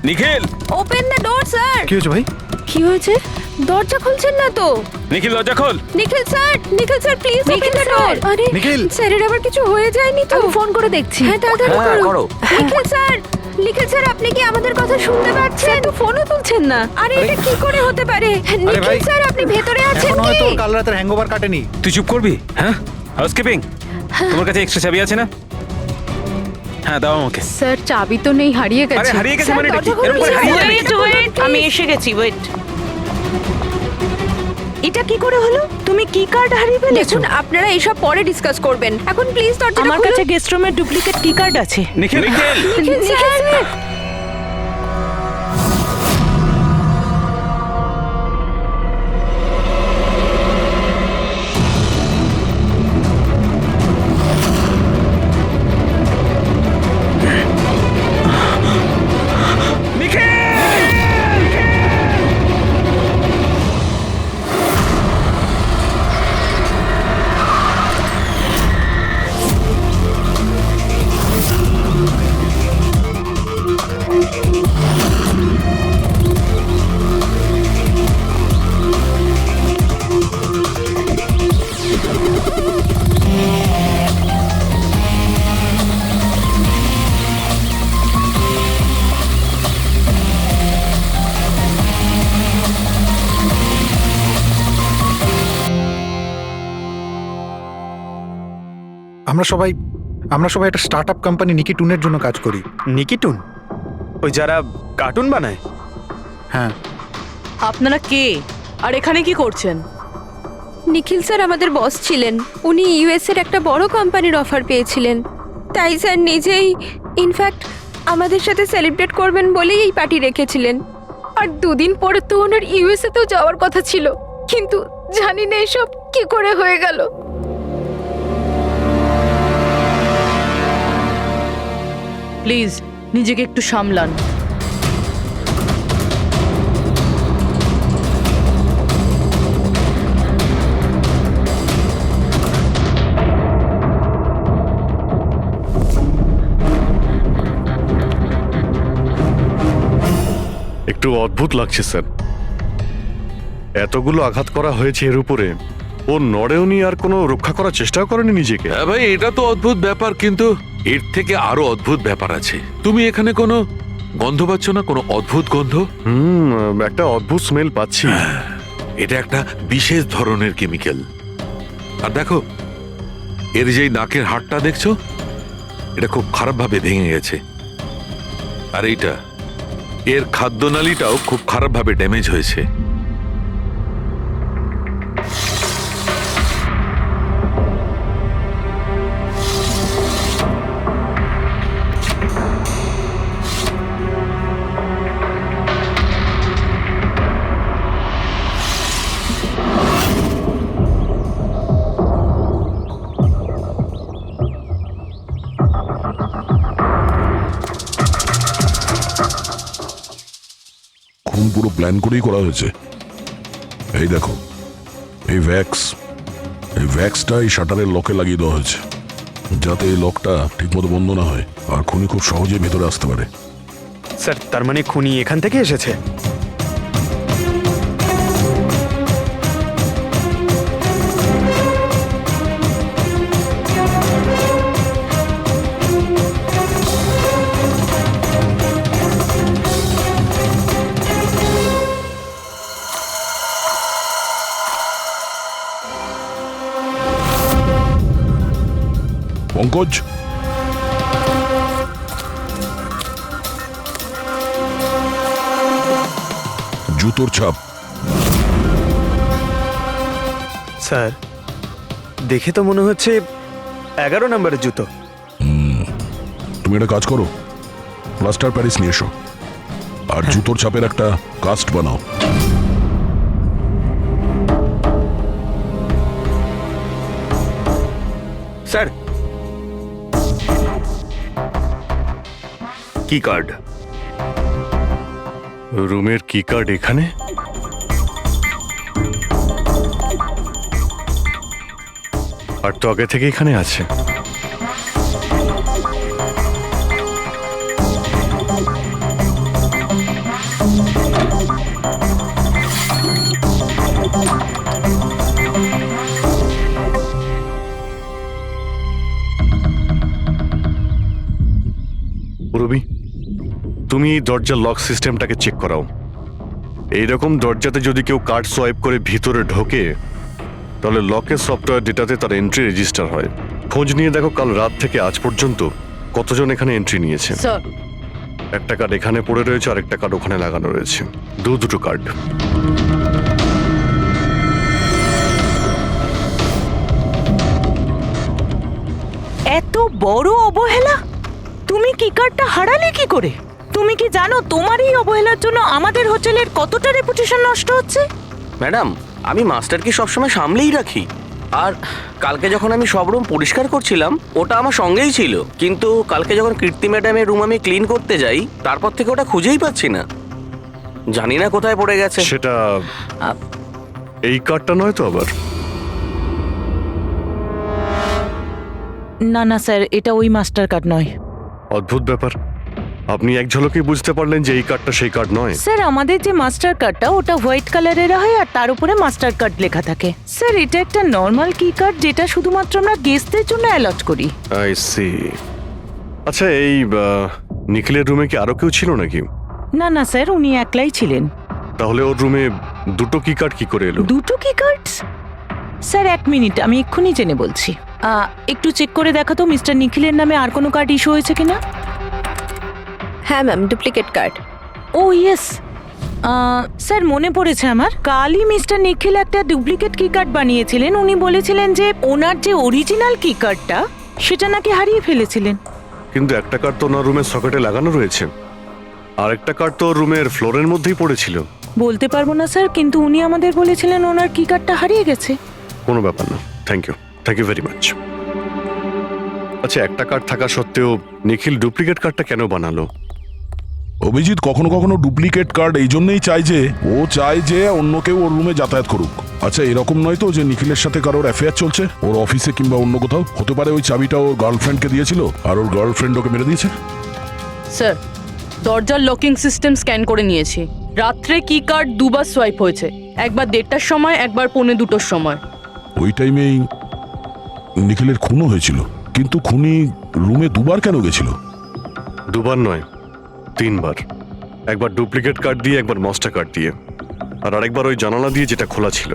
Nikhil, open the door sir. কি হয়েছে ভাই? কি হয়েছে? দরজা খুলছেন না তো? নিখিল দরজা খোল। Nikhil sir please open the door. আরে নিখিল! স্যারের আবার কিছু হয়ে যায়নি তো? আমি ফোন করে দেখছি। হ্যাঁ তাড়াতাড়ি করো। নিখিল স্যার আপনি কি আমাদের কথা শুনতে পাচ্ছেন? তো ফোনও তুলছেন না। আরে এটা কি করে হতে পারে? নিখিল ভাই, স্যার আপনি ভেতরে আছেন এখনো হয়তো কি? কাল রাতের হ্যাংওভার কাটেনি। তুই চুপ করবি? হ্যাঁ, হাউসকিপিং, তোমার কাছে এক্সট্রা চাবি আছে না? হ্যাঁ দাও আমাকে। স্যার চাবি তো নেই, হারিয়ে আরে গেছে। হারিয়ে গেছে স্যার, মানে এটা কি? দরজা এরকম করে খুলুন, হারিয়ে স্যার। যাবে? ওয়েট আমি এসে গেছি। ওয়েট, এটা কি করে হলো? তুমি কি কার্ড হারিয়ে ফেলেছো? দেখুন আপনারা এইসব পরে ডিসকাস করবেন, এখন প্লিজ দরজাটা আমার খুলুন। কাছে গেস্ট রুমের ডুপ্লিকেট কি কার্ড আছে। নিখিল, নিখিল স্যার আমরা সবাই একটা স্টার্টআপ কোম্পানি নিকি টুনের জন্য কাজ করি। নিকিটুন, ওই যারা কার্টুন বানায়? হ্যাঁ, আপনারা কে আর এখানে কি করছেন? নিখিল স্যার আমাদের বস ছিলেন। উনি ইউএস এর একটা বড় কোম্পানির অফার পেয়েছিলেন, তাই স্যার নিজেই ইনফ্যাক্ট আমাদের সাথে সেলিব্রেট করবেন বলেই এই পার্টি রেখেছিলেন। আর দুদিন পরে তো ওনার ইউএসএ তেও যাওয়ার কথা ছিল, কিন্তু জানি না এসব কি করে হয়ে গেল। প্লিজ নিজেকে একটু সামলান। একটু অদ্ভুত লাগছে স্যার, এতগুলো আঘাত করা হয়েছে এর উপরে, ও নড়েওনি আর কোনো রক্ষা করার চেষ্টাও করেনি নিজেকে। হ্যাঁ ভাই, এটা তো অদ্ভুত ব্যাপার, কিন্তু এর থেকে আরো অদ্ভুত ব্যাপার আছে। তুমি এখানে কোনো গন্ধ পাচ্ছ না? কোনো অদ্ভুত গন্ধ? একটা অদ্ভুত স্মেল পাচ্ছি। এটা একটা বিশেষ ধরনের কেমিক্যাল। আর দেখো, এর যেই নাকের হাড়টা দেখছো, এটা খুব খারাপভাবে ভেঙে গেছে। আর এইটা, এর খাদ্যনালীটাও খুব খারাপভাবে ড্যামেজ হয়েছে। খুন পুরো প্ল্যান করেই করা হয়েছে। এই দেখো, এই ভ্যাক্সটা এই শাটারের লকে লাগিয়ে দেওয়া হয়েছে, যাতে এই লকটা ঠিকমতো বন্ধ না হয় আর খুনি খুব সহজেই ভেতরে আসতে পারে। স্যার, তার মানে খুনি এখান থেকে এসেছে? পঙ্কজ, জুতোর ছাপ। স্যার, দেখে তো মনে হচ্ছে 11 নম্বরের জুতো। তুমি একটা কাজ করো, প্লাস্টার প্যারিস নিয়ে এসো আর জুতোর ছাপের একটা কাস্ট বানাও। স্যার, কি কার্ড? রুমের কি কার্ড এখানে? আর তো আগে থেকে এখানে আছে। রবি, তুমি এই দরজার লক সিস্টেমটাকে চেক করাও। এইরকম দরজাতে যদি কেউ কার্ড সোয়াইপ করে ভিতরে ঢোকে, তাহলে লকের সফটওয়্যার ডেটাতে তার এন্ট্রি রেজিস্টার হয়। খোঁজ নিয়ে দেখো কাল রাত থেকে আজ পর্যন্ত কতজন এখানে এন্ট্রি নিয়েছে। স্যার একটা কার্ড এখানে পড়ে রয়েছে, আর একটা কার্ড ওখানে লাগানো রয়েছে, দুটো কার্ড। এত বড় অবহেলা! তুমি কি কার্ডটা হারালে কি করে? তুমি কি জানো তোমার এই অবহেলার জন্য আমাদের হোটেলের কতটা রেপুটেশন নষ্ট হচ্ছে? ম্যাডাম, আমি মাস্টারকে সবসময় সামলেই রাখি। আর কালকে যখন আমি সব রুম পরিষ্কার করছিলাম, ওটা আমার সঙ্গেই ছিল। কিন্তু কালকে যখন কীর্তি ম্যাডামের রুম আমি ক্লিন করতে যাই, তারপর থেকে ওটা খুঁজেই পাচ্ছি না। জানি না কোথায় পড়ে গেছে। সেটা এই কার্ডটা নয় তো আবার? না না স্যার, এটা ওই মাস্টার কার্ড নয়। অদ্ভুত ব্যাপার, আপনি এক ঝলকেই বুঝতে পারলেন যে এই কার্ডটা সেই কার্ড নয়। স্যার, আমাদের যে মাস্টার কার্ডটা ওটা হোয়াইট কালারের হয় আর তার উপরে মাস্টার কার্ড লেখা থাকে। স্যার, এটা একটা নর্মাল কি কার্ড যেটা শুধুমাত্র আমরা গেস্টদের জন্য অ্যালট করি। I see. আচ্ছা, এই নিখিলের রুমে কি আরো কেউ ছিল নাকি? না না স্যার, উনি একলাই ছিলেন। তাহলে ওর রুমে দুটো কি কার্ড কি করে এলো? দুটো কি কার্ডস? স্যার, 1 মিনিট, আমি এক্ষুনি জেনে বলছি। একটু চেক করে দেখা তো মিস্টার নিখিলের নামে আর কোনো কার্ড ইস্যু হয়েছে কিনা। হ্যাঁ ম্যাম, ডুপ্লিকেট কার্ড। ও ইয়েস, স্যার মনে পড়েছে আমার। কালই মিস্টার নিখিল একটা ডুপ্লিকেট কি কার্ড বানিয়েছিলেন। উনি বলেছিলেন যে ওনার যে অরিজিনাল কি কার্ডটা সেটা নাকি হারিয়ে ফেলেছিলেন। কিন্তু একটা কার্ড তো ওনার রুমের সকেটে লাগানো রয়েছে, আর একটা কার্ড তো রুমের ফ্লোরের মধ্যেই পড়েছিল। বলতে পারবো না স্যার, কিন্তু উনি আমাদের বলেছিলেন ওনার কি কার্ডটা হারিয়ে গেছে। কোনো ব্যাপার না, থ্যাংক ইউ ভেরি মাচ। আচ্ছা, একটা কার্ড থাকা সত্ত্বেও নিখিল ডুপ্লিকেট কার্ডটা কেন বানালো? অভিজিৎ কখনো কখনো ডুপ্লিকেট কার্ড এই জন্যই চায় যে ও চায় যে অন্য কেউ ওর রুমে যাতায়াত করুক। আচ্ছা, এরকম নয় তো যে নিখিলের সাথে কারোর অ্যাফেয়ার চলছে ওর অফিসে কিংবা অন্য কোথাও? হতে পারে ওই চাবিটা ওর গার্লফ্রেন্ডকে দিয়েছিল আর ওর গার্লফ্রেন্ড ওকে মেরে দিয়েছে। স্যার, দরজার লকিং সিস্টেম স্ক্যান করে নিয়েছি। রাত্রে কি কার্ড দুবার সোয়াইপ হয়েছে, একবার 1:30টার সময়, একবার 1:45টার সময়। ওই টাইমেই নিখিলের খুনও হয়েছিল, কিন্তু খুনি রুমে দুবার কেন গেছিল? দুবার নয়, 3 বার। একবার ডুপ্লিকেট কার্ড দিয়ে, একবার মাস্টার কার্ড দিয়ে, আর আরেকবার ওই জানালা দিয়ে যেটা খোলা ছিল।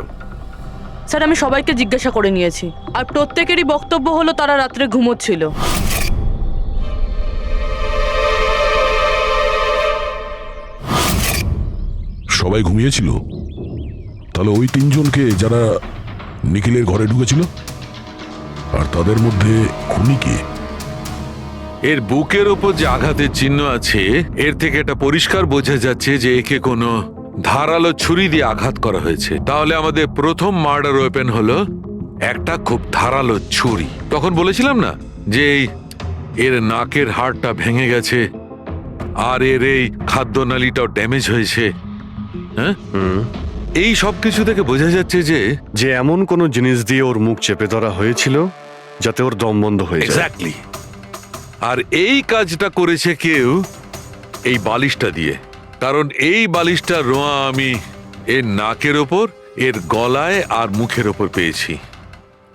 স্যার, আমি সবাইকে জিজ্ঞাসা করে নিয়েছি, আর প্রত্যেকেরই বক্তব্য হলো তারা রাত্রে ঘুমোচ্ছিল। সবাই ঘুমিয়েছিল? তাহলে ওই 3 জনকে যারা নিখিলের ঘরে ঢুকেছিল, আর তাদের মধ্যে খুনি কে? এর বুকের ওপর যে আঘাতের চিহ্ন আছে, এর থেকে এটা পরিষ্কার বোঝা যাচ্ছে যে একে কোনো ধারালো ছুরি দিয়ে আঘাত করা হয়েছে। তাহলে আমাদের প্রথম মার্ডার ওয়েপেন হলো একটা খুব ধারালো ছুরি। তখন বলেছিলাম না যে এর নাকের হাড়টা ভেঙে গেছে আর এর এই খাদ্যনালীটাও ড্যামেজ হয়েছে। হ্যাঁ, এই সব কিছু থেকে বোঝা যাচ্ছে যে এমন কোনো জিনিস দিয়ে ওর মুখ চেপে ধরা হয়েছিল যাতে ওর দম বন্ধ হয়ে যায়। এক্স্যাক্টলি। আর এই কাজটা করেছে কেউ এই বালিশটা দিয়ে, কারণ এই বালিশটা রোয়া আমি এর নাকের ওপর, এর গলায় আর মুখের ওপর পেয়েছি।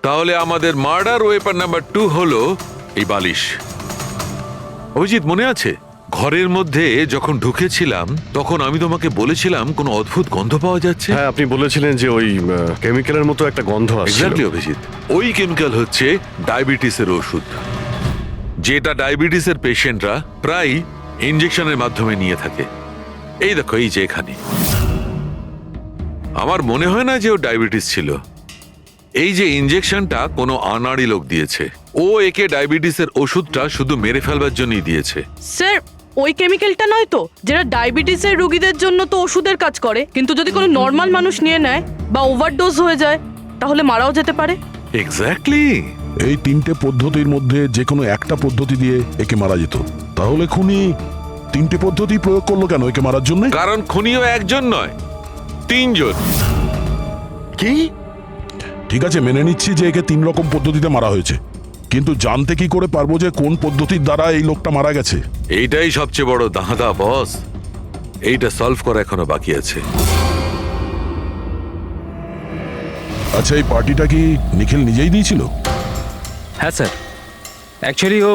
তাহলে আমাদের মার্ডার ওয়েপন নাম্বার 2 হলো এই বালিশ। অভিজিৎ, মনে আছে ঘরের মধ্যে যখন ঢুকেছিলাম তখন আমি তোমাকে বলেছিলাম কোনো অদ্ভুত গন্ধ পাওয়া যাচ্ছে? হ্যাঁ, আপনি বলেছিলেন যে ওই কেমিক্যালের মতো একটা গন্ধ আসছে। এক্স্যাক্টলি অভিজিৎ, ওই কেমিক্যাল হচ্ছে ডায়াবেটিসের ওষুধ, যেটা ডায়াবেটিসের পেশেন্টরা প্রায় ইনজেকশনের মাধ্যমে নিয়ে থাকে। এই দেখো, এই যে এখানে। আমার মনে হয় না যে ও ডায়াবেটিস ছিল। এই যে ইনজেকশনটা কোনো আনাড়ি লোক দিয়েছে। ও একে ডায়াবেটিসের ওষুধটা শুধু মেরে ফেলবার জন্যই দিয়েছে। স্যার, ওই কেমিক্যালটা নয় তো, যেটা ডায়াবেটিসের রোগীদের জন্য তো ওষুধের কাজ করে, কিন্তু যদি কোনো নর্মাল মানুষ নিয়ে নেয় বা ওভারডোজ হয়ে যায় তাহলে মারাও যেতে পারে। এক্স্যাক্টলি। এই 3টে পদ্ধতির মধ্যে যে কোনো একটা পদ্ধতি দিয়ে একে মারা যেত। তাহলে খুনি 3টে পদ্ধতি প্রয়োগ করলো কেন একে মারার জন্য? কারণ খুনিও একজন নয়, 3 জন। কি? ঠিক আছে, মেনে নিচ্ছি যে একে 3 রকম পদ্ধতিতে মারা হয়েছে, কিন্তু জানতে কি করে পারবো যে কোন পদ্ধতির দ্বারা এই লোকটা মারা গেছে? এইটাই সবচেয়ে বড় দাঁদা বস। এইটা সলভ করা এখনো বাকি আছে। আচ্ছা, এই পার্টিটা কি নিখিল নিজেই দিয়েছিল? হ্যাঁ স্যার, অ্যাকচুয়ালি ও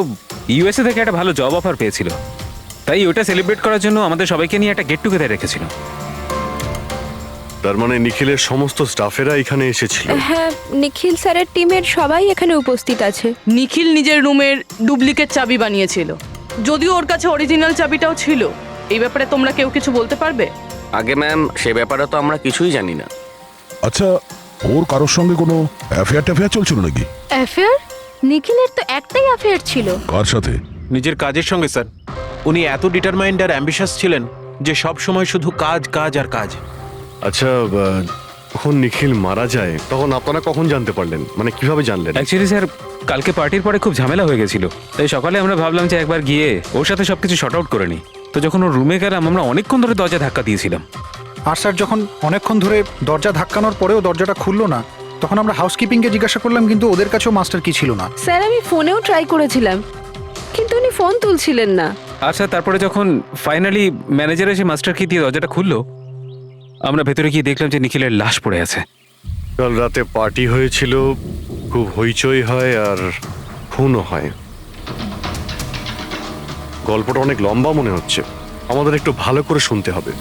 ইউএসএ থেকে একটা ভালো জব অফার পেয়েছিল, তাই ওটা সেলিব্রেট করার জন্য আমাদের সবাইকে নিয়ে একটা গেট টুগেদার রেখেছিল। তার মানে নিখিলের সমস্ত স্টাফেরা এখানে এসেছিল। হ্যাঁ, নিখিল স্যারের টিমের সবাই এখানে উপস্থিত আছে। নিখিল নিজের রুমের ডুপ্লিকেট চাবি বানিয়েছিল, যদিও ওর কাছে অরিজিনাল চাবিটাও ছিল। এই ব্যাপারে তোমরা কেউ কিছু বলতে পারবে? আগে ম্যাম, সে ব্যাপারে তো আমরা কিছুই জানি না। আচ্ছা, ওর কারোর সঙ্গে কোনো অ্যাফেয়ার চলছিল নাকি? অ্যাফেয়ার? নিখিলের তো একটাই অ্যাফেয়ার ছিল। কার সাথে? নিজের কাজের সঙ্গে স্যার। উনি এত ডিটারমাইন্ড আর অ্যাম্বিশাস ছিলেন যে সব সময় শুধু কাজ কাজ আর কাজ। আচ্ছা, যখন নিখিল মারা যায় তখন আপনারা কখন জানতে পারলেন, মানে কিভাবে জানলেন? অ্যাকচুয়ালি স্যার, কালকে পার্টির পরে খুব ঝামেলা হয়ে গেছিল, তাই সকালে আমরা ভাবলাম যে একবার গিয়ে ওর সাথে সবকিছু শর্ট আউট করে নিই। তো যখন ওর রুমে গেলাম, আমরা অনেকক্ষণ ধরে দরজা ধাক্কা দিয়েছিলাম। আর স্যার, যখন অনেকক্ষণ ধরে দরজা ধাক্কানোর পরেও দরজাটা খুললো না, তখন আমরা হাউসকিপিংকে জিজ্ঞাসা করলাম, কিন্তু ওদের কাছেও মাস্টার কি ছিল না। স্যার, আমি ফোনেও ট্রাই করেছিলাম, কিন্তু উনি ফোন তুলছিলেন না। আর স্যার, তারপরে যখন ফাইনালি ম্যানেজার এসে মাস্টার কি দিয়ে দরজাটা খুললো, আমরা ভেতরে গিয়ে দেখলাম যে নিখিলের লাশ পড়ে আছে। কাল রাতে পার্টি হয়েছিল, খুব হইচই হয় আর খুনও হয়। গল্পটা অনেক লম্বা মনে হচ্ছে, আমাদের একটু ভালো করে শুনতে হবে।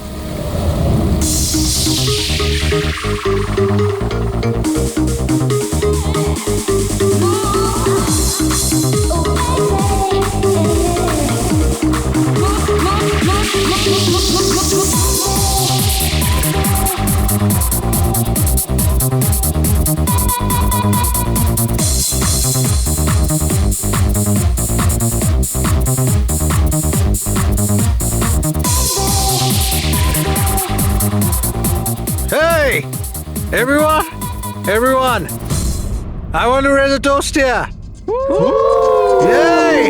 Hey, everyone, I want to raise a toast here. Yay!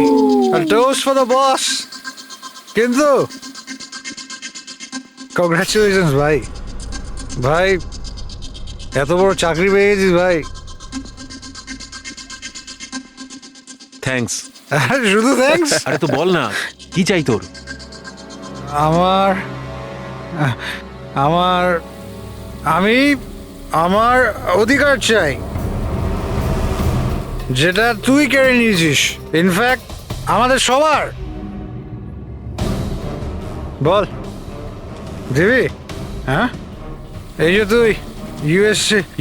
A toast for the boss. কিন্তু কংগ্রাচুলেশনস ভাই, ভাই এত বড় চাকরি পেয়ে গেছিস ভাই। থ্যাঙ্কস। শুধু থ্যাঙ্কস? আরে তো বল না, কি চাই তোর? আমার আমার আমি আমার অধিকার চাই, যেটা তুই কেড়ে নিয়েছিস, ইনফ্যাক্ট আমাদের সবার। বল দিবি? হ্যাঁ, এই যে তুই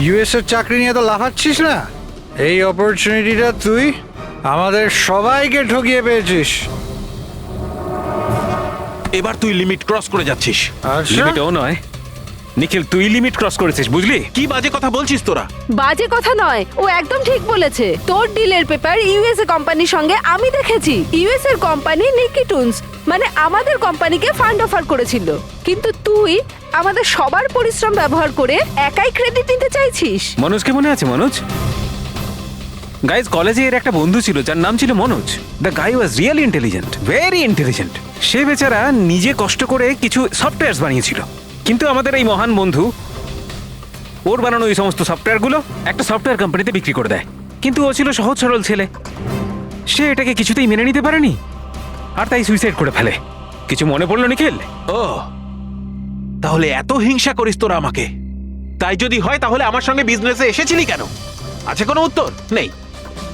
ইউএসএর চাকরি নিয়ে তো লাফাচ্ছিস না, এই অপরচুনিটিটা তুই আমাদের সবাইকে ঠকিয়ে পেয়েছিস। এবার তুই লিমিট ক্রস করে যাচ্ছিস। আচ্ছা, লিমিটও নয় নিখিল, তুই লিমিট ক্রস করেছিস, বুঝলি? কি বাজে কথা বলছিস তোরা? বাজে কথা নয়, ও একদম ঠিক বলেছে। তোর ডিলের পেপার ইউএসএ কোম্পানির সঙ্গে আমি দেখেছি। ইউএস এর কোম্পানি নিকি টুনস মানে আমাদের কোম্পানিকে ফান্ড অফার করেছিল, কিন্তু তুই আমাদের সবার পরিশ্রম ব্যবহার করে একাই ক্রেডিট নিতে চাইছিস। মনোজকে মনে আছে? মনোজ গাইজ, কলেজে এর একটা বন্ধু ছিল যার নাম ছিল Manoj. The guy was really intelligent, very intelligent. সে বেচারা নিজে কষ্ট করে কিছু সফটওয়্যার বানিয়েছিল, কিন্তু আমাদের এই মহান বন্ধু ওর বানানো এই সমস্ত সফটওয়্যারগুলো একটা সফটওয়্যার কোম্পানিতে বিক্রি করে দেয়। কিন্তু ও ছিল সহজ সরল ছেলে, সে এটাকে কিছুতেই মেনে নিতে পারেনি, আর তাই সুইসাইড করে ফেলে। কিছু মনে পড়লো নিখিল? ও, তাহলে এত হিংসা করিস তোরা আমাকে? তাই যদি হয় তাহলে আমার সঙ্গে বিজনেসে এসেছিলি কেন? আছে কোনো উত্তর নেই?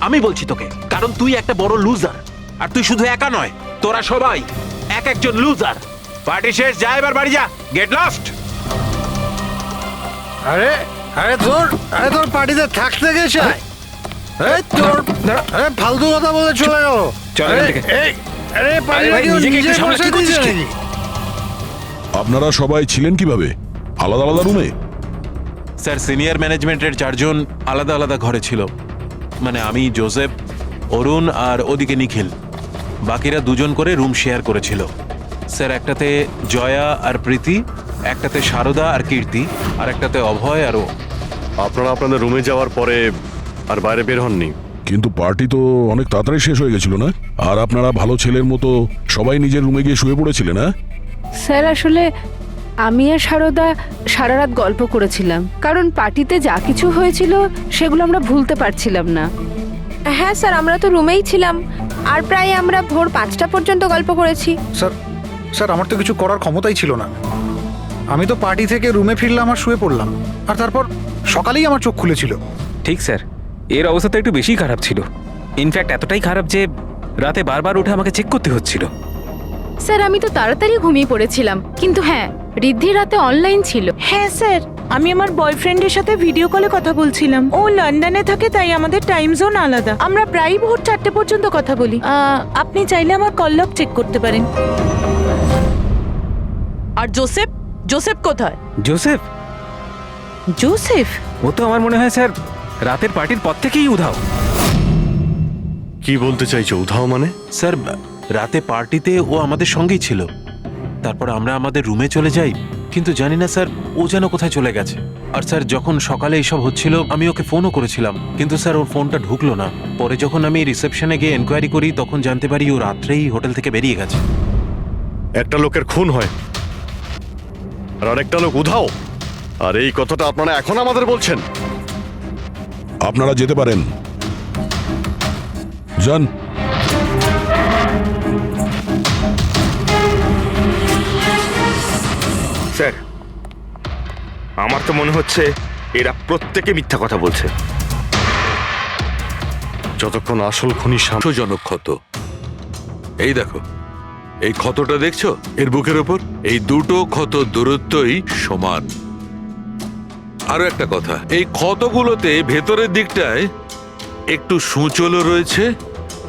আমি বলছি তোকে, কারণ তুই একটা বড় লুজার। আর তুই শুধু একা নয়, তোরা সবাই এক একজন লুজার। পার্টি শেষ, যা এবার বাড়ি যা, গেট লস্ট। আরে আরে তোর পার্টিতে থাকতে গেছে, ফালতু কথা বলে চলে গেল। চল এখান থেকে। আরে ভাই, নিজেকে একটু সামলে, কি করছিস কি? আপনারা সবাই ছিলেন কিভাবে আলাদা আলাদা রুমে? স্যার, সিনিয়র ম্যানেজমেন্টের 4 জন আলাদা আলাদা ঘরে ছিল, মানে আমি, জোসেফ, অরুণ আর ওদিকে নিখিল। বাকিরা 2 জন করে রুম শেয়ার করেছিল। স্যার, একটাতে জয়া আর প্রীতি, একটাতে শারদা আর কীর্তি, আর একটাতে অভয় আর ও। আপনারা আপনাদের রুমে যাওয়ার পরে আর বাইরে বের হননি? কিন্তু পার্টি তো অনেক তাড়াতাড়ি শেষ হয়ে গেছিল না? আর আপনারা ভালো ছেলের মতো সবাই নিজের রুমে গিয়ে শুয়ে পড়েছিলেন? না স্যার, আসলে আমি আর সারদা সারা রাত গল্প করেছিলাম, কারণ পার্টিতে যা কিছু হয়েছিল সেগুলো আমরা ভুলতে পারছিলাম না। হ্যাঁ স্যার, আমরা তো রুমেই ছিলাম, আর প্রায় আমরা ভোর 5টা পর্যন্ত গল্প করেছি। স্যার, আমার তো কিছু করার ক্ষমতাই ছিল না। আমি তো পার্টি থেকে রুমে ফিরলাম আর শুয়ে পড়লাম, আর তারপর সকালেই আমার চোখ খুলেছিল। ঠিক স্যার, এর অবস্থা তো একটু বেশি খারাপ ছিল। ইনফ্যাক্ট এতটাই খারাপ যে রাতে বারবার উঠে আমাকে চেক করতে হচ্ছিল। স্যার আমি তো তাড়াতাড়ি ঘুমিয়ে পড়েছিলাম, কিন্তু হ্যাঁ ঋদ্ধি রাতে অনলাইন ছিল। হ্যাঁ স্যার, আমি আমার বয়ফ্রেন্ডের সাথে ভিডিও কলে কথা বলছিলাম। ও লন্ডনে থাকে, তাই আমাদের টাইম জোন আলাদা। আমরা প্রায় ভোর 4টে পর্যন্ত কথা বলি। আপনি চাইলে আমার কল লগ চেক করতে পারেন। আর জোসেফ জোসেফ কোথায়? জোসেফ? জোসেফ? ও তো আমার মনে হয় স্যার রাতের পার্টির পর থেকেই উধাও। কি বলতে চাইছো উধাও মানে? স্যার রাতে পার্টিতে ও আমাদের সঙ্গেই ছিল, তারপর আমরা আমাদের রুমে চলে যাই, কিন্তু জানি না স্যার ও যেন কোথায় চলে গেছে। আর স্যার যখন সকালে এইসব হচ্ছিল আমি ওকে ফোনও করেছিলাম, কিন্তু স্যার ওর ফোনটা ঢুকলো না। পরে যখন আমি রিসেপশনে গিয়ে এনকোয়ারি করি তখন জানতে পারি ও রাত্রেই হোটেল থেকে বেরিয়ে গেছে। একটা লোকের খুন হয় আর আরেকটা লোক উধাও, আর এই কথাটা আপনারা এখন আমাদের বলছেন? আপনারা যেতে পারেন, যান। স্যার আমার তো মনে হচ্ছে এরা প্রত্যেকে মিথ্যা কথা বলছে। যতক্ষণ আসল খুনি জনক ক্ষত। এই দেখো, এই ক্ষতটা দেখছো এর বুকের ওপর? এই দুটো ক্ষত দূরত্বই সমান। আরো একটা কথা, এই ক্ষতগুলোতে ভেতরের দিকটায় একটু সূচলও রয়েছে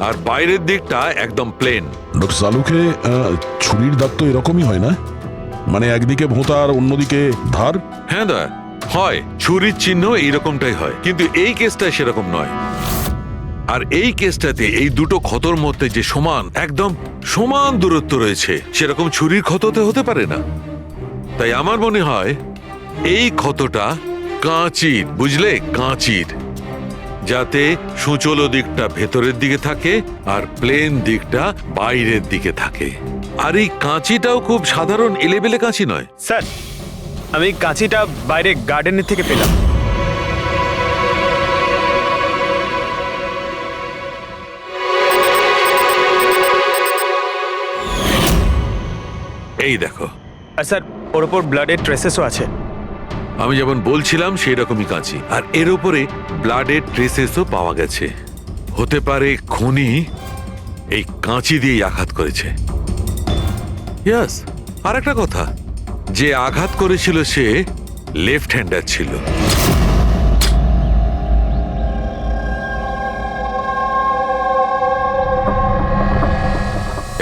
আর বাইরের দিকটা একদম প্লেন। ডক্টর সালুকে ছুরির দাগ তো এরকমই হয় না? মানে একদিকে ভোঁতা আর অন্যদিকে ধার? হ্যাঁ দা, হয় ছুরির চিহ্ন এইরকমটাই হয়, কিন্তু এই কেসটা সেরকম নয়। আর এই কেসটাতে এই দুটো ক্ষতর মধ্যে যে সমান, একদম সমান দূরত্ব রয়েছে, সেরকম ছুরির ক্ষততে হতে পারে না। তাই আমার মনে হয় এই ক্ষতটা কাঁচির, বুঝলে, কাঁচির, যাতে সূচলো দিকটা ভেতরের দিকে থাকে আর প্লেন দিকটা বাইরের দিকে থাকে। আর এই কাঁচিটাও খুব সাধারণ এলেবেলে কাঁচি নয়। স্যার আমি কাঁচিটা বাইরে গার্ডেনের থেকে পেলাম। এই দেখো, আর স্যার ওর ওপর ব্লাডের ট্রেসেসও আছে। আমি যেমন বলছিলাম সেই রকমই কাঁচি, আর এর উপরে ব্লাডের ট্রেসেসও পাওয়া গেছে। হতে পারে খুনি এই কাঁচি দিয়েই আঘাত করেছে। ইয়াস, আর একটা কথা, যে আঘাত করেছিল সে লেফট হ্যান্ডার ছিল।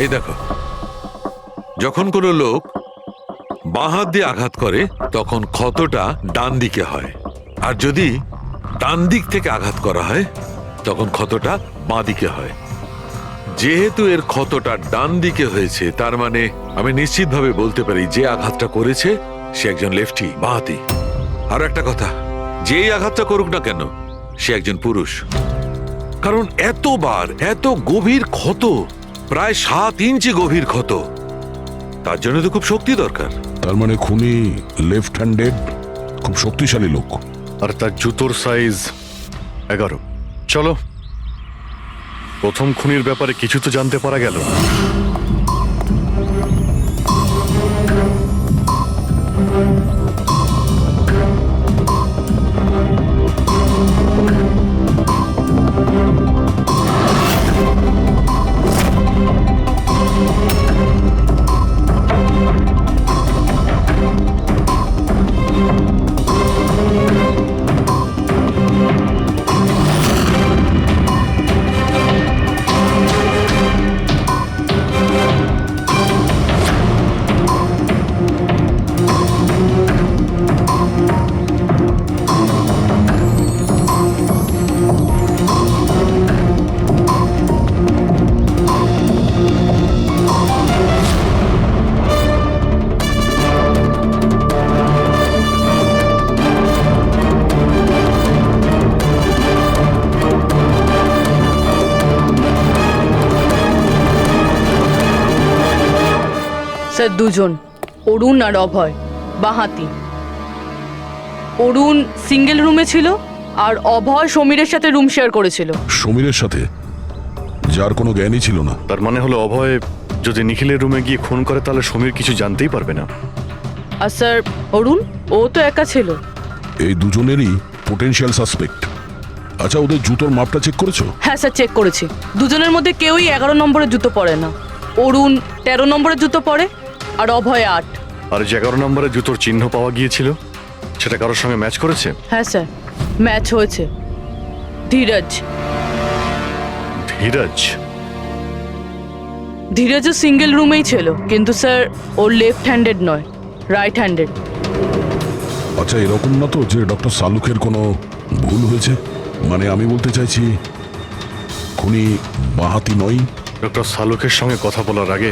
এই দেখো, যখন কোনো লোক বাঁ হাত দিয়ে আঘাত করে তখন ক্ষতটা ডান দিকে হয়, আর যদি ডান দিক থেকে আঘাত করা হয় তখন ক্ষতটা বাঁ দিকে হয়। যেহেতু এর ক্ষতটা ডান দিকে হয়েছে, তার মানে আমি নিশ্চিতভাবে বলতে পারি যে আঘাতটা করেছে সে একজন লেফটি, বাঁহাতি। আর একটা কথা, যেই আঘাতটা করুক না কেন সে একজন পুরুষ, কারণ এতবার, এত গভীর ক্ষত, প্রায় 7 ইঞ্চি গভীর ক্ষত, তার জন্য তো খুব শক্তি দরকার। তার মানে খুনি লেফট হ্যান্ডেড, খুব শক্তিশালী লোক। আর তার জুতোর সাইজ 11। চলো, প্রথম খুনির ব্যাপারে কিছু তো জানতে পারা গেল। স্যার দুজন, অরুণ আর অভয়, বাঁহাতি। অরুণ সিঙ্গেল রুমে ছিল আর অভয় সমীরের সাথে রুম শেয়ার করেছিল। সমীরের সাথে, যার কোনো জ্ঞানই ছিল না। তার মানে হলো অভয় যদি নিখিলের রুমে গিয়ে খুন করে তাহলে সমীর কিছু জানতেই পারবে না। আর স্যার অরুণ, ও তো একা ছিল। এই দুজনেরই পোটেনশিয়াল সাসপেক্ট। আচ্ছা, ওদের জুতোর মাপটা চেক করেছো? হ্যাঁ স্যার, চেক করেছি। দুজনের মধ্যে কেউই 11 নম্বরের জুতো পরে না। অরুণ 13 নম্বরের জুতো পরে আর অভয় 8। আর যে 11 নম্বরের জুতোর চিহ্ন পাওয়া গিয়েছিল সেটা কারোর সঙ্গে ম্যাচ করেছে? হ্যাঁ স্যার, ম্যাচ হয়েছে। ধীরজ। ধীরজও সিঙ্গেল রুমেই ছিল, কিন্তু স্যার ও লেফট হ্যান্ডেড নয়, রাইট হ্যান্ডেড। আচ্ছা, এরকম না তো যে ডক্টর সালুকের কোনো ভুল হয়েছে? মানে আমি বলতে চাইছি খুনি বাঁহাতি নয়। ডক্টর সালুকের সঙ্গে কথা বলার আগে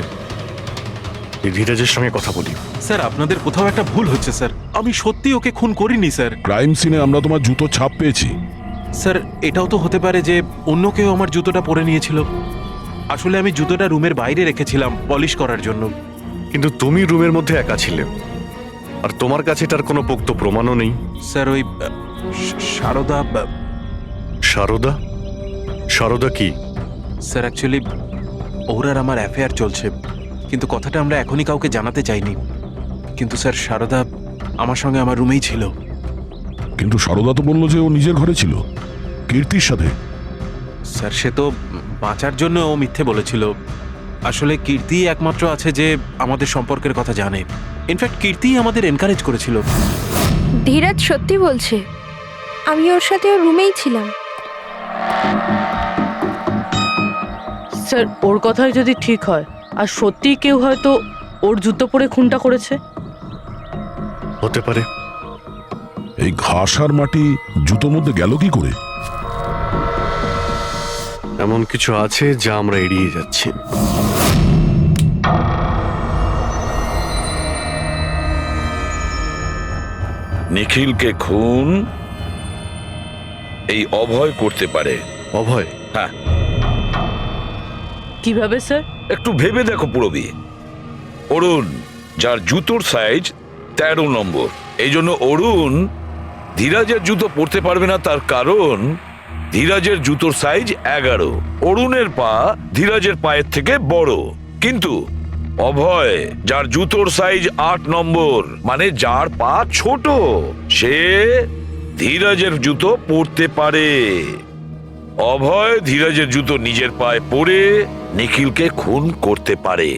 এই ধীরাজের সঙ্গে কথা বলি। স্যার, আপনাদের কোথাও একটা ভুল হচ্ছে স্যার। আমি সত্যি ওকে খুন করিনি স্যার। ক্রাইম সিনে আমরা তোমার জুতো ছাপ পেয়েছি। স্যার, এটাও তো হতে পারে যে অন্য কেউ আমার জুতোটা পরে নিয়েছিল। আসলে আমি জুতোটা রুমের বাইরে রেখেছিলাম পলিশ করার জন্য। কিন্তু তুমি রুমের মধ্যে একা ছিলে, আর তোমার কাছে তার কোনো পোক্ত প্রমাণও নেই। স্যার, ওই সারদা। সারদা? সারদা কি? স্যার, অ্যাকচুয়ালি ওর আর আমার অ্যাফেয়ার চলছে, কিন্তু কথাটা আমরা এখনই কাউকে জানাতে চাইনি। কিন্তু স্যার, সারদা আমার সঙ্গে আমার রুমেই ছিল। কিন্তু সারদা তো বললো যে ও নিজের ঘরে ছিল কীর্তির সাথে। স্যার, সে তো বাঁচার জন্য ও মিথ্যে বলেছিল। আসলে কীর্তি একমাত্র আছে যে আমাদের সম্পর্কের কথা জানে। ইনফ্যাক্ট কীর্তি আমাদের এনকারেজ করেছিল। ধীরাজ সত্যি বলছে, আমি ওর সাথে ওর রুমেই ছিলাম। স্যার, ওর কথাই যদি ঠিক হয় আর সত্যিই কেউ হয়তো ওর জুতো পরে খুনটা করেছে। হতে পারে। এই ঘাস আর মাটি জুতোর মধ্যে গেল কি করে? এমন কিছু আছে যা আমরা এড়িয়ে যাচ্ছি। নিখিলকে খুন এই অভয় করতে পারে। অভয়? হ্যাঁ। কিভাবে স্যার? একটু ভেবে দেখো পুরবি। অরুণ, যার জুতোর সাইজ 13 নম্বর, এই জন্য অরুণ ধীরাজের জুতো পরতে পারবে না। তার কারণ ধীরাজের জুতোর সাইজ 11। অরুণের পা ধীরাজের পায়ের থেকে বড়। কিন্তু অভয়, যার জুতোর সাইজ 8 নম্বর, মানে যার পা ছোট, সে ধীরাজের জুতো পরতে পারে। অভয় ধীরাজের জুতো নিজের পায়ে পরে নিখিলকে খুন করতে পারে।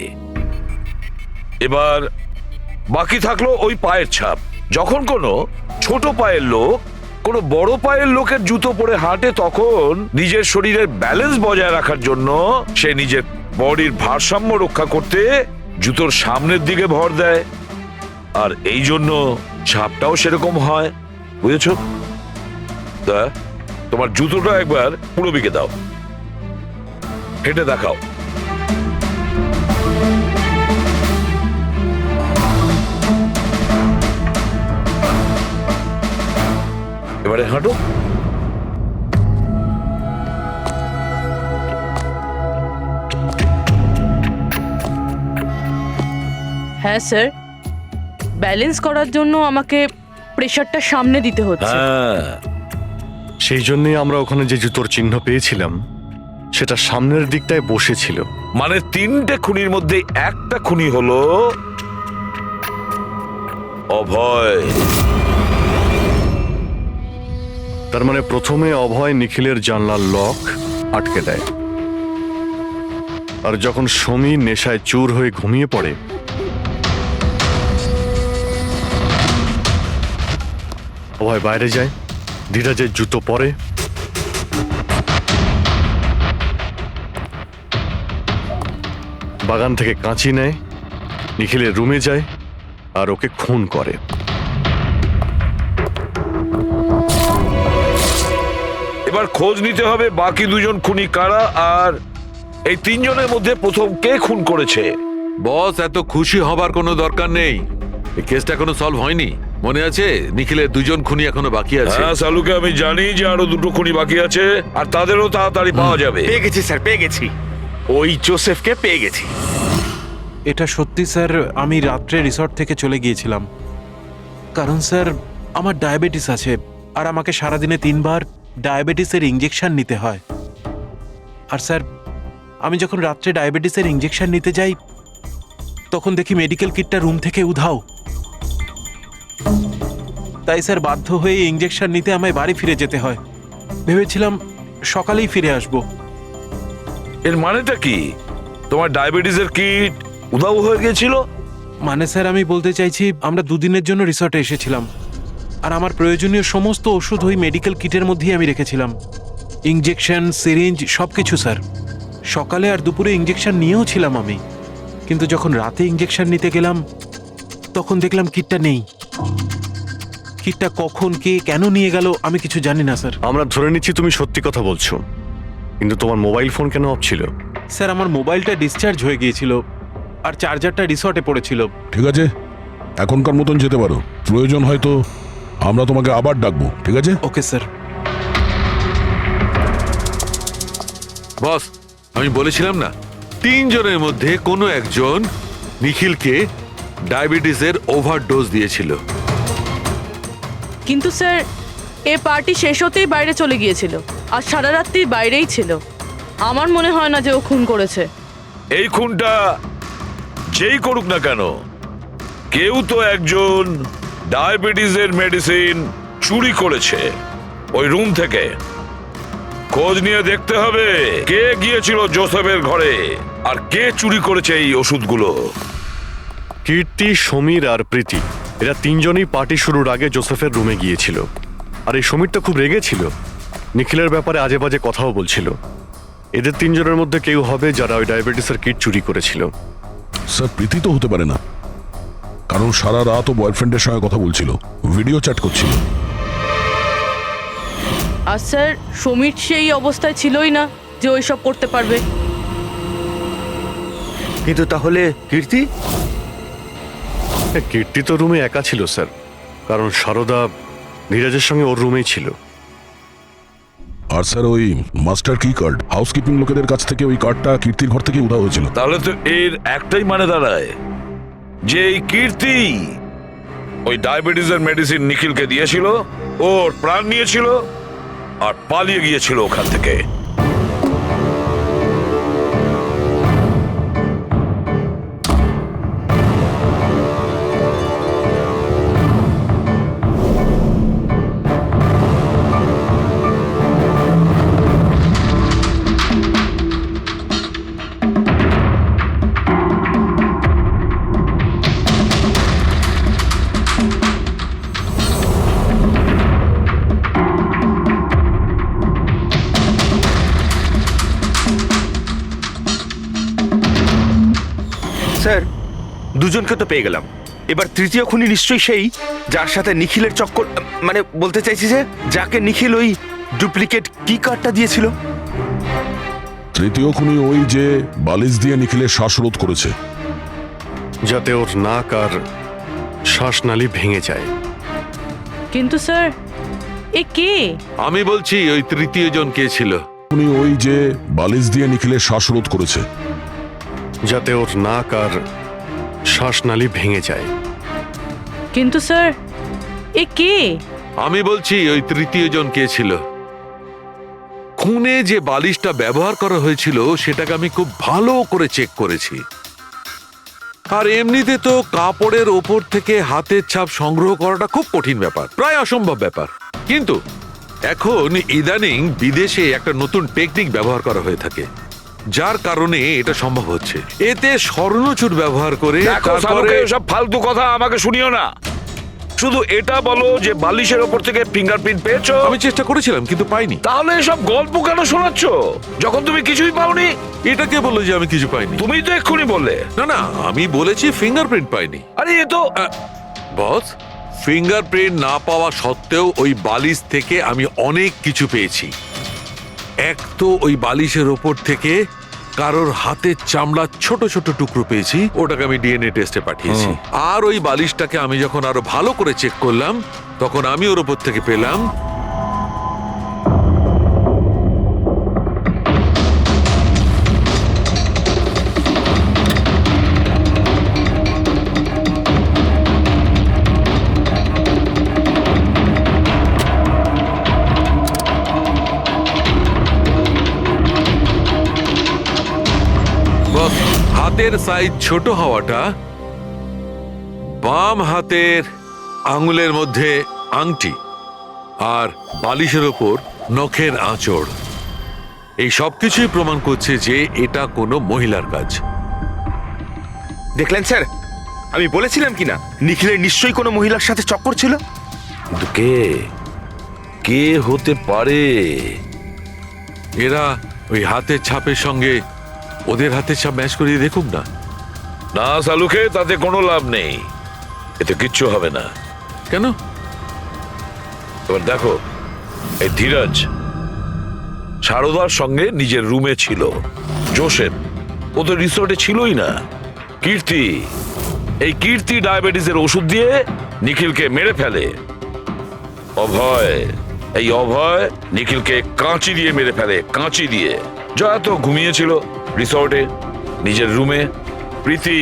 এবার বাকি থাকলো ওই পায়ের ছাপ। যখন কোনো ছোট পায়ের লোক কোনো বড় পায়ের লোকের জুতো পরে হাঁটে, তখন নিজের শরীরের ব্যালেন্স বজায় রাখার জন্য সে নিজের বডির ভারসাম্য রক্ষা করতে জুতোর সামনের দিকে ভর দেয়, আর এই জন্য ছাপটাও সেরকম হয়। বুঝেছো? তা তোমার জুতোটা একবার পুরবিকে দাও, হেঁটে দেখাও। এবারে হাঁটো। হ্যাঁ স্যার, ব্যালেন্স করার জন্য আমাকে প্রেশারটা সামনে দিতে হচ্ছে। হ্যাঁ, সেই জন্যই আমরা ওখানে যে জুতোর চিহ্ন পেয়েছিলাম সেটা সামনের দিকটায় বসেছিল। মানে 3টে খুনির মধ্যে একটা খুনি হলো অভয়। তার মানে প্রথমে অভয় নিখিলের জানলার লক আটকে দেয়, আর যখন সমীর নেশায় চুর হয়ে ঘুমিয়ে পড়ে, অভয় বাইরে যায়, ধীরাজের জুতো পরে, বাগান থেকে কাঁচি নেয়, নিখিলের রুমে যায় আর ওকে খুন করে। এবার খোঁজ নিতে হবে বাকি 2 জন খুনি কারা, আর এই 3 জনের মধ্যে প্রথম কে খুন করেছে। বস, এত খুশি হবার কোনো দরকার নেই। এই কেসটা এখনো সলভ হয়নি। মনে আছে নিখিলের 2 জন খুনি এখনো বাকি আছে। হ্যাঁ সালুকে আমি জানি যে আরো 2টো খুনি বাকি আছে, আর তাদেরও তাড়াতাড়ি পাওয়া যাবে। পেয়ে গেছি স্যার, পেয়ে গেছি। ওই জোসেফকে পেয়ে গেছি। এটা সত্যি স্যার, আমি রাত্রে রিসর্ট থেকে চলে গিয়েছিলাম। কারণ স্যার, আমার ডায়াবেটিস আছে, আর আমাকে সারাদিনে 3 বার ডায়াবেটিসের ইঞ্জেকশন নিতে হয়। আর স্যার, আমি যখন রাত্রে ডায়াবেটিসের ইঞ্জেকশন নিতে যাই, তখন দেখি মেডিকেল কিটটা রুম থেকে উধাও। তাই স্যার বাধ্য হয়ে ইঞ্জেকশন নিতে আমায় বাড়ি ফিরে যেতে হয়। ভেবেছিলাম সকালেই ফিরে আসব। এর মানেটা কি? তোমার ডায়াবেটিসের কিট উধাও হয়ে গেছিল? মানে স্যার আমি বলতে চাইছি আমরা দুদিনের জন্য রিসর্টে এসেছিলাম, আর আমার প্রয়োজনীয় সমস্ত ওষুধ ওই মেডিকেল কিটের মধ্যেই আমি রেখেছিলাম। ইঞ্জেকশন, সিরিঞ্জ সব কিছু স্যার। সকালে আর দুপুরে ইঞ্জেকশন নিয়েও ছিলাম আমি, কিন্তু যখন রাতে ইঞ্জেকশন নিতে গেলাম তখন দেখলাম কিটটা নেই। কিটটা কখন কে কেন নিয়ে গেল আমি কিছু জানি না স্যার। আমরা ধরে নিচ্ছি তুমি সত্যি কথা বলছো, কিন্তু তোমার মোবাইল ফোন কেন অফ ছিল? স্যার আমার মোবাইলটা ডিসচার্জ হয়ে গিয়েছিল আর চার্জারটা রিসর্টে পড়েছিল। ঠিক আছে, এখনকার মতন যেতে পারো। প্রয়োজন হয়তো আমরা তোমাকে আবার ডাকবো, ঠিক আছে? Okay sir. বস, আমি বলেছিলাম না, 3 জনের মধ্যে কোনো একজন নিখিলকে ডায়াবেটিসের ওভারডোজ দিয়েছিল। কিন্তু স্যার এ পার্টি শেষ হতেই বাইরে চলে গিয়েছিল আর সারা রাত্রি বাইরেই ছিল। আমার মনে হয় না যে ও খুন করেছে। এই খুনটা যেই করুক না কেন, কেউ তো একজন ডায়াবেটিসের মেডিসিন চুরি করেছে ওই রুম থেকে। খোঁজ নিয়ে দেখতে হবে কে গিয়েছিল জোসেফের ঘরে আর কে চুরি করেছে এই ওষুধগুলো। কীর্তি, সমীর আর প্রীতি এরা 3 জনই পার্টি শুরুর আগে জোসেফের রুমে গিয়েছিল। আর এই সমীরটা খুব রেগেছিল, নিখিলের ব্যাপারে আজে বাজে কথাও বলছিল। এদের 3 জনের মধ্যে কেউ হবে যারা ওই ডায়াবেটিসের কিট চুরি করেছিল। স্যার, প্রীতি তো হতে পারে না, কারণ সারা রাত ও বয়ফ্রেন্ডের সঙ্গে কথা বলছিল, ভিডিও চ্যাট করছিল। আর স্যার সমীর সেই অবস্থায় ছিলই না যে ওইসব করতে পারবে। কিন্তু তাহলে কীর্তি? কীর্তি তো রুমে একা ছিল স্যার, কারণ সারদা ধীরাজের সঙ্গে ওর রুমেই ছিল। আর স্যার, ওই মাস্টার কি কার্ড হাউসকিপিং লোকেদের কাছ থেকে ওই কার্ডটা কীর্তির ঘর থেকে উধাও হয়েছিল। তাহলে তো এর একটাই মানে দাঁড়ায় যে এই কীর্তি ওই ডায়াবেটিসের মেডিসিন নিখিলকে দিয়েছিল, ওর প্রাণ নিয়েছিল আর পালিয়ে গিয়েছিল ওখান থেকে। স্যার, দুজনকে তো পেয়ে গেলাম। এবার তৃতীয় খুনি নিশ্চয়ই সেই যার সাথে নিখিলের চক্কর, মানে বলতে চাইছি যে যাকে নিখিল ওই ডুপ্লিকেট কি কার্ডটা দিয়েছিল। তৃতীয় খুনি ওই যে বালিশ দিয়ে নিখিলের শ্বাসরোধ করেছে, যাতে ওর নাক আর শ্বাসনালী ভেঙে যায়। কিন্তু স্যার এ কে? আমি বলছি ওই তৃতীয় জন কে ছিল। খুনি ওই যে বালিশ দিয়ে নিখিলের শ্বাসরোধ করেছে, যাতে ওর নাক আর শ্বাসনালী ভেঙে যায়। কিন্তু স্যার এ কে? আমি বলছি ওই তৃতীয় জন কে ছিল। খুনে যে বালিশটা ব্যবহার করা হয়েছিল সেটাকে আমি খুব ভালো করে চেক করেছি। আর এমনিতে তো কাপড়ের ওপর থেকে হাতের ছাপ সংগ্রহ করাটা খুব কঠিন ব্যাপার, প্রায় অসম্ভব ব্যাপার। কিন্তু এখন ইদানিং বিদেশে একটা নতুন টেকনিক ব্যবহার করা হয়ে থাকে, যার কারণে এটা সম্ভব হচ্ছে। এতে স্বর্ণচুর ব্যবহার করে তারপরে সব ফালতু কথা আমাকে শুনিও না। শুধু এটা বলো যে বালিশের ওপর থেকে ফিঙ্গারপ্রিন্ট পেয়েছো। আমি চেষ্টা করেছিলাম কিন্তু পাইনি। তাহলে এসব গল্প কেন শোনাচ্ছ যখন তুমি কিছুই পাওনি? এটা কে বললো যে আমি কিছু পাইনি? তুমি তো এক্ষুনি বললে। না না, আমি বলেছি ফিঙ্গারপ্রিন্ট পাইনি। আরে এ তো বস, ফিঙ্গারপ্রিন্ট না পাওয়া সত্ত্বেও ওই বালিশ থেকে আমি অনেক কিছু পেয়েছি। এক তো ওই বালিশের ওপর থেকে কারোর হাতের চামড়ার ছোট ছোট টুকরো পেয়েছি, ওটাকে আমি ডিএনএ টেস্টে পাঠিয়েছি। আর ওই বালিশটাকে আমি যখন আরো ভালো করে চেক করলাম তখন আমি ওর ওপর থেকে পেলাম হাতের সাইজ ছোট হওয়াটা বাম হাতের আঙুলের মধ্যে আংটি আর বালিশের ওপর নখের আঁচড়, এই সব কিছুই প্রমাণ করছে যে এটা কোনো মহিলার কাজ। দেখলেন স্যার, আমি বলেছিলাম কি না নিখিলের নিশ্চয়ই কোনো মহিলার সাথে চক্কর ছিল। কিন্তু কে কে হতে পারে? এরা ওই হাতের ছাপের সঙ্গে ওদের হাতের ছাপ ম্যাচ করিয়ে দেখুক না। না সালুকে, তাতে কোনো লাভ নেই, এতে কিচ্ছু হবে না। কেন? এবার দেখো, এই ধীরাজ সারদার সঙ্গে নিজের রুমে ছিল, জোসেফ ও তো রিসোর্টে ছিলই না, কীর্তি, এই কীর্তি ডায়াবেটিসের ওষুধ দিয়ে নিখিলকে মেরে ফেলে, অভয়, এই অভয় নিখিলকে কাঁচি দিয়ে মেরে ফেলে, কাঁচি দিয়ে। জয়া তো ঘুমিয়েছিল রিসর্টে নিজের রুমে, প্রীতি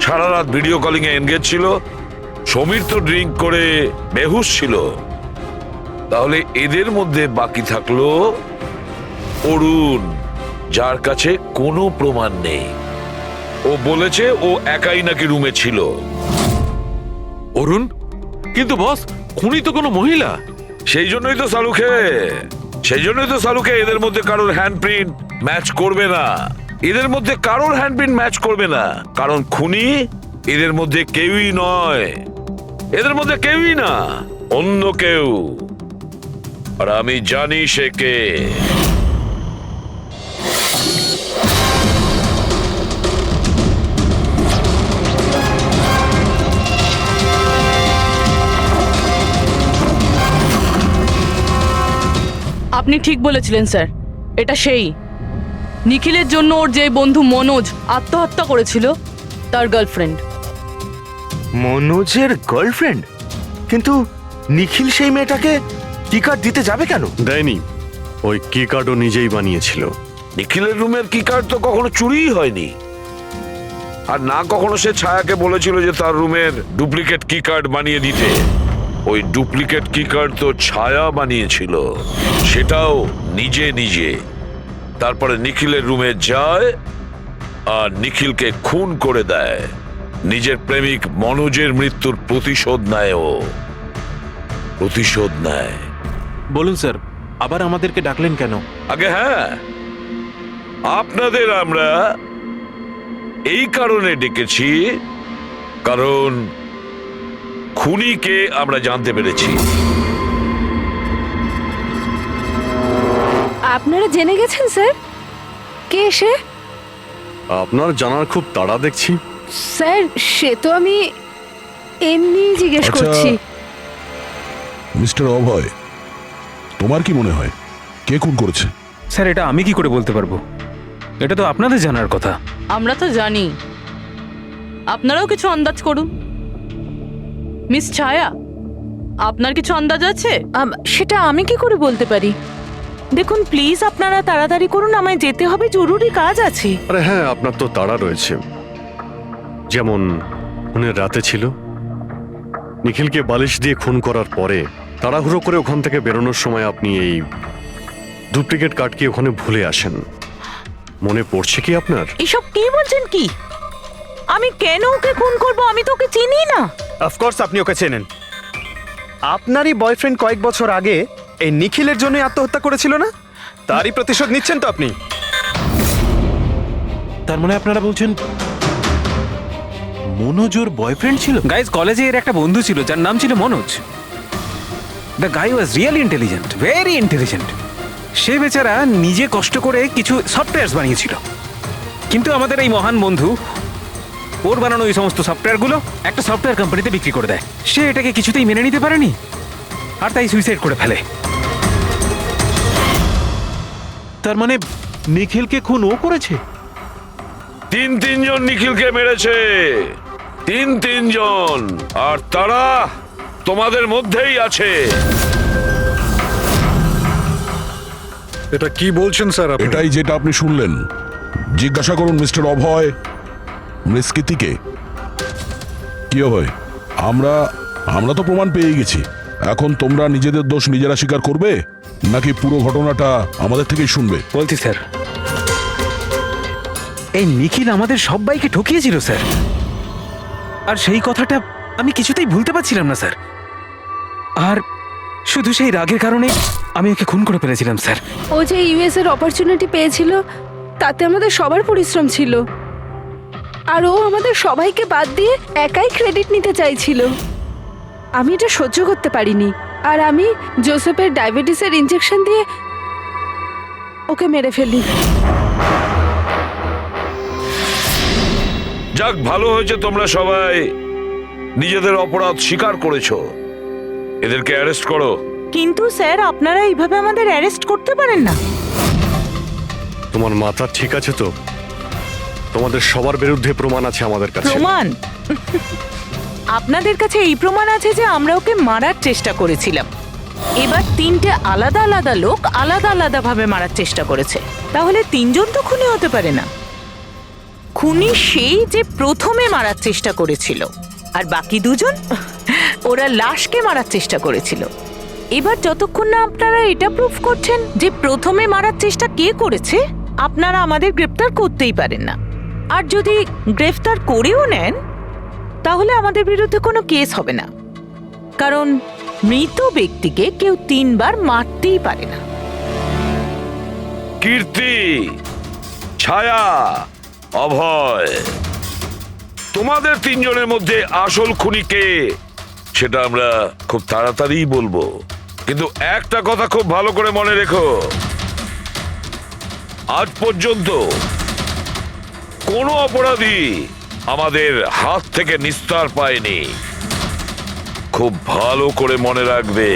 সারা রাত ভিডিও কলিং এ এনগেজ ছিল, সমীর তো ড্রিঙ্ক করে বেহুশ ছিল। তাহলে এদের মধ্যে বাকি থাকলো অরুণ, যার কাছে কোনো প্রমাণ নেই। ও বলেছে ও একাই নাকি রুমে ছিল। অরুণ? কিন্তু বস, খুনি তো কোনো মহিলা। সেই জন্যই তো সালুকে এদের মধ্যে কারোর হ্যান্ডপ্রিন্ট ম্যাচ করবে না, এদের মধ্যে কারোর হ্যান্ডপ্রিন্ট ম্যাচ করবে না, কারণ খুনি এদের মধ্যে কেউই নয়, এদের মধ্যে কেউই না, অন্য কেউ। আর আমি জানি সে কে। আপনি ঠিক বলেছিলেন স্যার, এটা সেই নিখিলের জন্য ওর যে বন্ধু মনোজ আত্মহত্যা করেছিল তার গার্লফ্রেন্ড। মনোজের গার্লফ্রেন্ড? কিন্তু নিখিল সেই মেয়েটাকে কি কার্ড দিতে যাবে কেন? দেয়নি, ওই কি কার্ডও নিজেই বানিয়েছিল। নিখিলের রুমের কি কার্ড তো কখনো চুরিই হয়নি, আর না কখনো সে ছায়াকে বলেছিল যে তার রুমের ডুপ্লিকেট কি কার্ড বানিয়ে দিতে। ওই ডুপ্লিকেট কি কার্ড তো ছায়া বানিয়েছিল, সেটাও নিজে নিজে। তারপরে নিখিলের রুমে যায় আর নিখিলকে খুন করে দেয়। নিজের প্রেমিক মনোজের মৃত্যুর প্রতিশোধ নেয়, ও প্রতিশোধ নেয়। বলুন স্যার, আবার আমাদেরকে ডাকলেন কেন? আগে হ্যাঁ, আপনাদের আমরা এই কারণে ডেকেছি, কারণ খুনিকে আমরা জানতে পেরেছি। আপনারা জেনে গেছেন স্যার কে সে? আপনার জানার খুব তাড়া দেখছি। স্যার সে তো আমি এমনি জিজ্ঞেস আচ্ছা। করছি। মিস্টার অভয়, তোমার কি মনে হয় কে খুন করেছে? স্যার এটা আমি কি করে বলতে পারবো, এটা তো আপনাদের জানার কথা। আমরা তো জানি, আপনারাও কিছু আন্দাজ করুন। মিস ছায়া, আপনার কিছু আন্দাজ আছে? সেটা আমি কি করে বলতে পারি? দেখুন প্লিজ আপনারা তাড়াতাড়ি করুন, আমায় যেতে হবে, জরুরি কাজ আছে। আরে হ্যাঁ, আপনার তো তাড়া রয়েছে। যেমন খুনের রাতে ছিল, নিখিলকে বালিশ দিয়ে খুন করার পরে তাড়াহুড়ো করে ওখান থেকে বেরোনোর সময় আপনি এই ডুপ্লিকেট কার্ডকে ওখানে ভুলে আসেন। মনে পড়ছে কি আপনার? এসব কি বলছেন কি? আমি কেন ওকে খুন করব? আমি তো ওকে চিনি না। অফকোর্স আপনি ওকে চেনেন। আপনারই বয়ফ্রেন্ড কয়েক বছর আগে এই নিখিলের জন্য আত্মহত্যা করেছিল না? তারই প্রতিশোধ নিচ্ছেন তো আপনি? তার মানে আপনারা বলছেন মনোজ ওর বয়ফ্রেন্ড ছিল? গাইজ, কলেজে এর একটা বন্ধু ছিল যার নাম ছিল Manoj. The guy was really intelligent, very intelligent. সে বেচারা নিজে কষ্ট করে কিছু সফটওয়্যার বানিয়েছিল, কিন্তু আমাদের এই মহান বন্ধু ওর বানানো ওই সমস্ত সফটওয়্যারগুলো একটা সফটওয়্যার কোম্পানিতে বিক্রি করে দেয়। সে এটাকে কিছুতেই মেনে নিতে পারেনি, আর তাই সুইসাইড করে ফেলে। তার মানে নিখিলকে খুন ও করেছে? তিনজন নিখিলকে মেরেছে, তিনজন, আর তারা তোমাদের মধ্যেই আছে। এটা কি বলছেন স্যার আপনি? এটাই যেটা আপনি শুনলেন। জিজ্ঞাসা করুন মিস্টার অভয় মৃস্কিতিকে। কি অভয়, আমরা তো প্রমাণ পেয়ে গেছি। এখন তোমরা নিজেদের দোষ নিজেরা স্বীকার করবে নাকি পুরো ঘটনাটা আমাদের থেকেই শুনবে? বলছি স্যার, এই নিখিল আমাদের সবাইকে ঠকিয়েছিল স্যার, আর সেই কথাটা আমি কিছুতেই ভুলতে পারছিলাম না স্যার। আর শুধু সেই রাগের কারণে আমি ওকে খুন করে ফেলেছিলাম স্যার। ও যে ইউএস এর অপরচুনিটি পেয়েছিল তাতে আমাদের সবার পরিশ্রম ছিল, আর ও আমাদের সবাইকে বাদ দিয়ে একাই ক্রেডিট নিতে চাইছিল। আমি এটা সহ্য করতে পারিনি, আর আমি জোসেফের ডায়াবেটিসের ইনজেকশন দিয়ে ওকে মেরে ফেলি। যাক, ভালো হয়েছে তোমরা সবাই নিজেদের অপরাধ স্বীকার করেছো। এদেরকে অ্যারেস্ট করো। কিন্তু স্যার আপনারা এইভাবে আমাদের অ্যারেস্ট করতে পারেন না। তোমার মাথা ঠিক আছে তো? তোমাদের সবার বিরুদ্ধে প্রমাণ আছে আমাদের কাছে। প্রমাণ? আপনাদের কাছে এই প্রমাণ আছে যে আমরা ওকে মারার চেষ্টা করেছিলাম। এবার 3টে আলাদা আলাদা লোক আলাদা আলাদা ভাবে মারার চেষ্টা করেছে, তাহলে 3জন তো খুনি হতে পারে না। খুনি সেই যে প্রথমে মারার চেষ্টা করেছিল, আর বাকি 2জন ওরা লাশকে মারার চেষ্টা করেছিল। এবার যতক্ষণ না আপনারা এটা প্রুফ করছেন যে প্রথমে মারার চেষ্টা কে করেছে, আপনারা আমাদের গ্রেফতার করতেই পারেন না। আর যদি গ্রেফতার করেও নেন তাহলে আমাদের বিরুদ্ধে কোনো কেস হবে না, কারণ মৃত ব্যক্তিকে কেউ 3 বার মারতেই পারে না। কীর্তি, ছায়া, অভয়, তোমাদের 3 জনের মধ্যে আসল খুনি কে সেটা আমরা খুব তাড়াতাড়ি বলবো। কিন্তু একটা কথা খুব ভালো করে মনে রেখো, আজ পর্যন্ত কোনো অপরাধী আমাদের হাত থেকে নিস্তার পায়নি। খুব ভালো করে মনে রাখবে।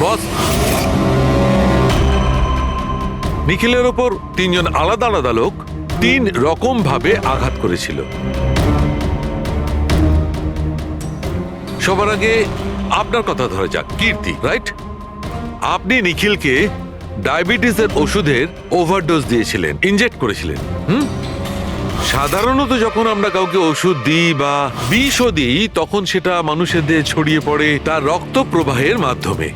বস, নিখিলের ওপর 3 জন আলাদা আলাদা লোক 3 রকম ভাবে আঘাত করেছিল। সবার আগে আপনার কথা ধরা যাক, কীর্তি, রাইট? আপনি নিখিলকে ডায়াবেটিসের ওষুধের ওভারডোজ দিয়েছিলেন, ইনজেক্ট করেছিলেন। সাধারণত যখন আমরা কাউকে ওষুধ দিই বা বিষও দিই তখন সেটা মানুষের দেহে ছড়িয়ে পড়ে তার রক্ত প্রবাহের মাধ্যমে।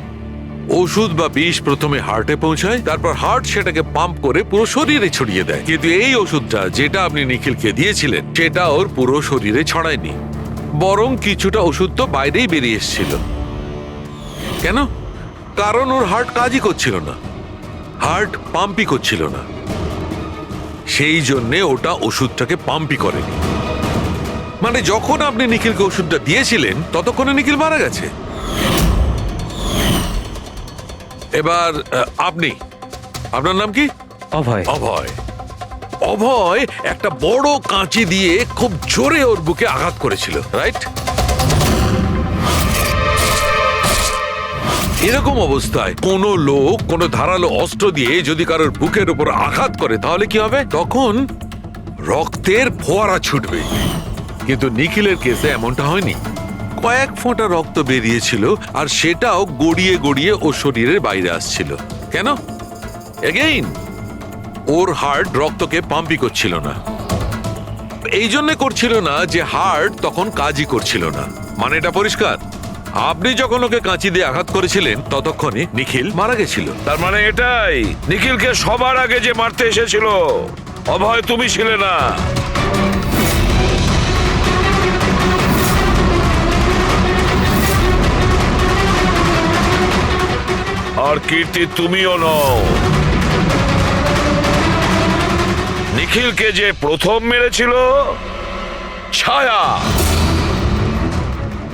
ওষুধ বা বিষ প্রথমে হার্টে পৌঁছায়, তারপর হার্ট সেটাকে পাম্প করে পুরো শরীরে ছড়িয়ে দেয়। কিন্তু এই ওষুধটা যেটা আপনি নিখিলকে দিয়েছিলেন সেটা ওর পুরো শরীরে ছড়ায়নি, বরং কিছুটা ওষুধ তো বাইরেই বেরিয়ে এসেছিল। কেন? কারণ ওর হার্ট কাজই করছিল না, হার্ট পাম্পই করছিল না, সেই জন্যে ওটা ওষুধটাকে পাম্পই করেনি। মানে যখন আপনি নিখিলকে ওষুধটা দিয়েছিলেন ততক্ষণে নিখিল মারা গেছে। এবার আপনি, আপনার নাম কি? অভয়। অভয়। অভয় একটা বড় কাঁচি দিয়ে খুব জোরে ওর বুকে আঘাত করেছিল, রাইট? এরকম অবস্থায় কোনো লোক কোনো ধারালো অস্ত্র দিয়ে যদি কারোর বুকের উপর আঘাত করে তাহলে কি হবে? তখন রক্তের ফোয়ারা ছুটবে। কিন্তু নিখিলের কেসে এমনটা হয়নি। কয়েক ফোঁটা রক্ত বেরিয়েছিল, আর সেটাও গড়িয়ে গড়িয়ে ওর শরীরের বাইরে আসছিল। কেন? এগেইন ওর হার্ট রক্তকে পাম্পই করছিল না। এই জন্য করছিল না যে হার্ট তখন কাজই করছিল না। মানে এটা পরিষ্কার, আপনি যখন ওকে কাঁচি দিয়ে আঘাত করেছিলেন ততক্ষণে নিখিল মারা গেছিল। তার মানে এটাই, নিখিলকে সবার আগে যে মারতে এসেছিল অভয় তুমি ছিলে না। আর কীর্তি তুমিও নও। নিখিলকে যে প্রথম মেরেছিল ছায়া,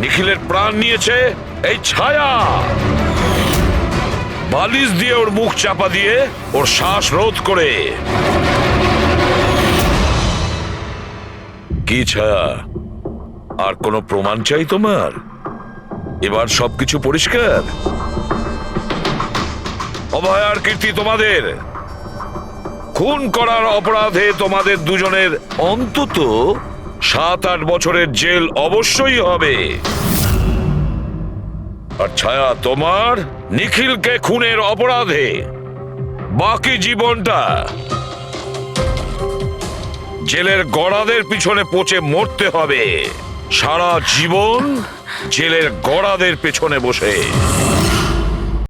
নিখিলের প্রাণ নিয়েছে এই ছায়া। বালিশ দিয়ে ওর মুখ চাপা দিয়ে ওর শ্বাস রোধ করে। কি ছায়া, আর কোনো প্রমাণ চাই তোমার? এবার সবকিছু পরিষ্কার। অভয় আর কীর্তি, তোমাদের খুন করার অপরাধে তোমাদের দুজনের অন্তত 7-8 বছরের জেল অবশ্যই হবে। আর ছায়া তোমার নিখিলকে খুনের অপরাধে বাকি জীবনটা জেলের গড়াদের পিছনে পচে মরতে হবে, সারা জীবন জেলের গড়াদের পেছনে বসে।